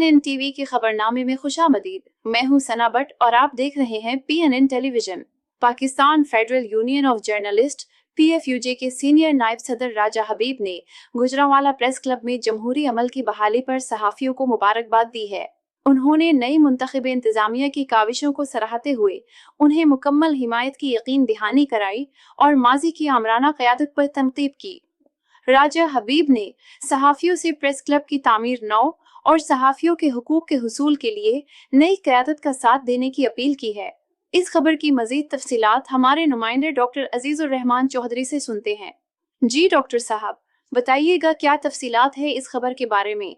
PNN TV के खबरनामे में खुशामदीद। मैं हूं सना बट और आप देख रहे हैं PNN television. Pakistan federal union of journalist PFUJ के सीनियर नायब सदर राजा हबीब ने गुजरांवाला प्रेस क्लब में जमहूरी अमल की बहाली पर सहाफियों को मुबारकबाद दी है। उन्होंने नई मुंतखब इंतजामिया की काविशों को सराहते हुए उन्हें मुकम्मल हिमायत की यकीन दहानी कराई और माजी की आमराना क़यादत पर तनकीद की। राजा हबीब ने सहाफियों से प्रेस क्लब की तामीर नौ और सहाफियों के हुकूक के हुसूल के लिए नई क़यादत का साथ देने की अपील की है। इस खबर की मजीद तफसीलात हमारे नुमाइंदे डॉक्टर अजीजुर रहमान चौधरी से सुनते हैं। जी डॉक्टर साहब, बताइएगा क्या तफसीलात है इस खबर के बारे में।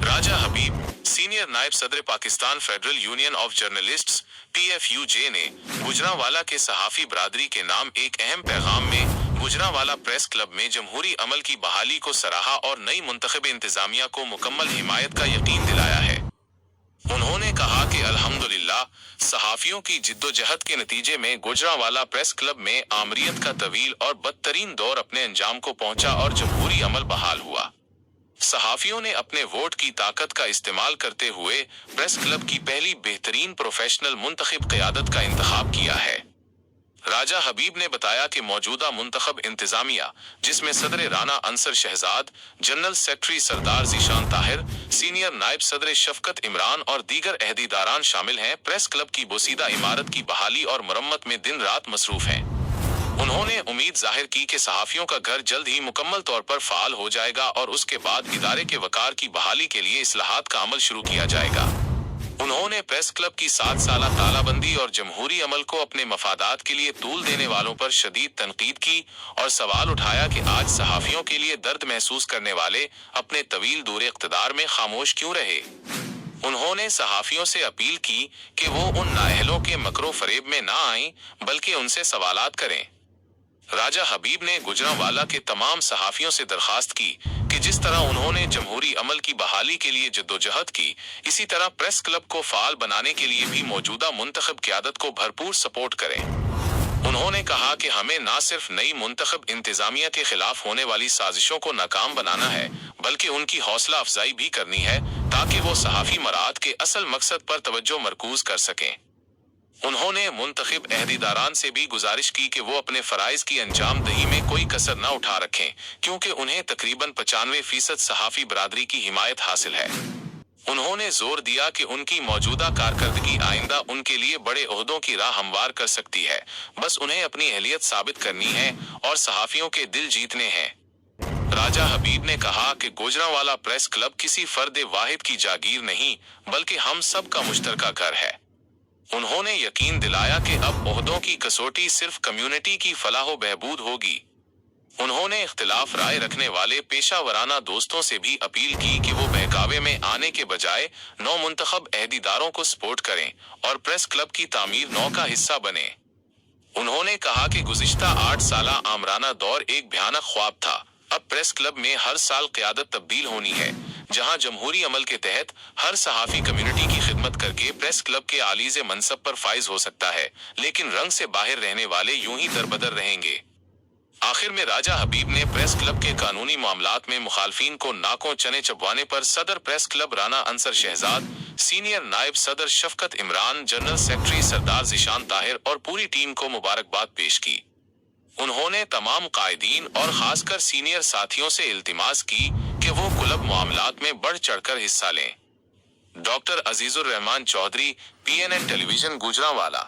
राजा हबीब सीनियर नायब सदर Pakistan federal union of journalists PFUJ ने गुजरांवाला के सहाफी बरादरी के नाम एक अहम पैगाम में गुजरांवाला प्रेस क्लब में जमहूरी अमल की बहाली को सराहा और नई मुंतखब इंतजामिया को मुकम्मल हिमायत का यकीन दिलाया है। उन्होंने कहा कि अल्हम्दुलिल्लाह सहाफियों की जिद्दोजहद के नतीजे में गुजरांवाला प्रेस क्लब में आमरीत का तवील और बदतरीन दौर अपने अंजाम को पहुंचा और जमहूरी अमल बहाल हुआ। सहाफियों ने अपने वोट की ताकत का इस्तेमाल करते हुए प्रेस क्लब की पहली बेहतरीन प्रोफेशनल मुंतखब क़यादत का इंतखाब किया है। राजा हबीब ने बताया कि मौजूदा मुंतखब इंतजामिया, जिसमें सदर Rana Ansar Shahzad, general secretary Sardar Zeeshan Tahir, senior नायब सदर शफकत इमरान और दीगर अहदेदारान शामिल हैं, प्रेस क्लब की बोसीदा इमारत की बहाली और मरम्मत में दिन रात मसरूफ हैं। उन्होंने उम्मीद जाहिर की कि सहाफियों का घर जल्द ही मुकम्मल तौर पर फाल हो जाएगा और उसके बाद इदारे के वकार की बहाली के लिए इस्लाहात का अमल शुरू किया जाएगा। उन्होंने प्रेस क्लब की 7 साला तालाबंदी और जमहूरी अमल को अपने मफादात के लिए तूल देने वालों पर शदीद तनकीद की और सवाल उठाया कि आज सहाफियों के लिए दर्द महसूस करने वाले अपने तवील दूर इक़्तिदार में खामोश क्यों रहे। उन्होंने सहाफियों से अपील की कि वो उन नाअहलों के मकरो फरेब में ना आएं बल्कि उनसे सवालात करें। राजा हबीब ने गुजरांवाला के तमाम सहाफियों से दरखास्त की कि जिस तरह उन्होंने जमहूरी अमल की बहाली के लिए जद्दोजहद की, इसी तरह प्रेस क्लब को फाल बनाने के लिए भी मौजूदा मुंतखब क़यादत को भरपूर सपोर्ट करें। उन्होंने कहा कि हमें न सिर्फ नई मुंतखब इंतजामिया के खिलाफ होने वाली साजिशों को नाकाम बनाना है, बल्कि उनकी हौसला अफजाई भी करनी है ताकि वो सहाफी मराद के असल मकसद पर तवज्जो मरकूज कर सकें। उन्होंने मुंतखब अहदेदारान से भी गुजारिश की कि वो अपने फ़राइज़ की अंजाम दही में कोई कसर न उठा रखें, क्योंकि उन्हें तकरीबन 95% सहाफ़ी बरादरी की हिमायत हासिल है। उन्होंने जोर दिया कि उनकी मौजूदा कारकर्दगी आइंदा उनके लिए बड़े ओहदों की राह हमवार कर सकती है, बस उन्हें अपनी अहलियत साबित करनी है और सहाफ़ियों के दिल जीतने हैं। राजा हबीब ने कहा कि गुजरांवाला प्रेस क्लब किसी फर्द वाहिद की जागीर नहीं, बल्कि हम सब का मुश्तरका घर है। उन्होंने यकीन दिलाया कि अब ओहदों की कसौटी सिर्फ कम्युनिटी की फलाह बहबूद होगी। उन्होंने इख्तिलाफ राय रखने वाले पेशा वराना दोस्तों से भी अपील की कि वो बहकावे में आने के बजाय नौ मुंतखब अहदेदारों को सपोर्ट करें और प्रेस क्लब की तामीर नौ का हिस्सा बने। उन्होंने कहा कि गुज़िश्ता 8 साला आमराना दौर एक भयानक ख्वाब था। अब प्रेस क्लब में हर साल क़यादत तब्दील होनी है, जहां जमहूरी अमल के तहत हर सहाफ़ी कम्युनिटी की खिदमत करके प्रेस क्लब के आलीज़े मनसब पर फाइज हो सकता है, लेकिन रंग से बाहर रहने वाले यूं ही दरबदर रहेंगे। आखिर में राजा हबीब ने प्रेस क्लब के कानूनी मामलात में मुखालफीन को नाकों चने चबवाने पर सदर press club Rana Ansar Shahzad, senior नायब सदर शफकत इमरान, जनरल सेक्रेटरी सरदार ज़ीशान ताहिर और पूरी टीम को मुबारकबाद पेश की। उन्होंने तमाम कायदीन और खासकर सीनियर साथियों से इल्तिमास की कि वो कुलब मामलात में बढ़ चढ़कर हिस्सा लें। Doctor Azizur Rehman Chaudhry, PNN television, Gujranwala.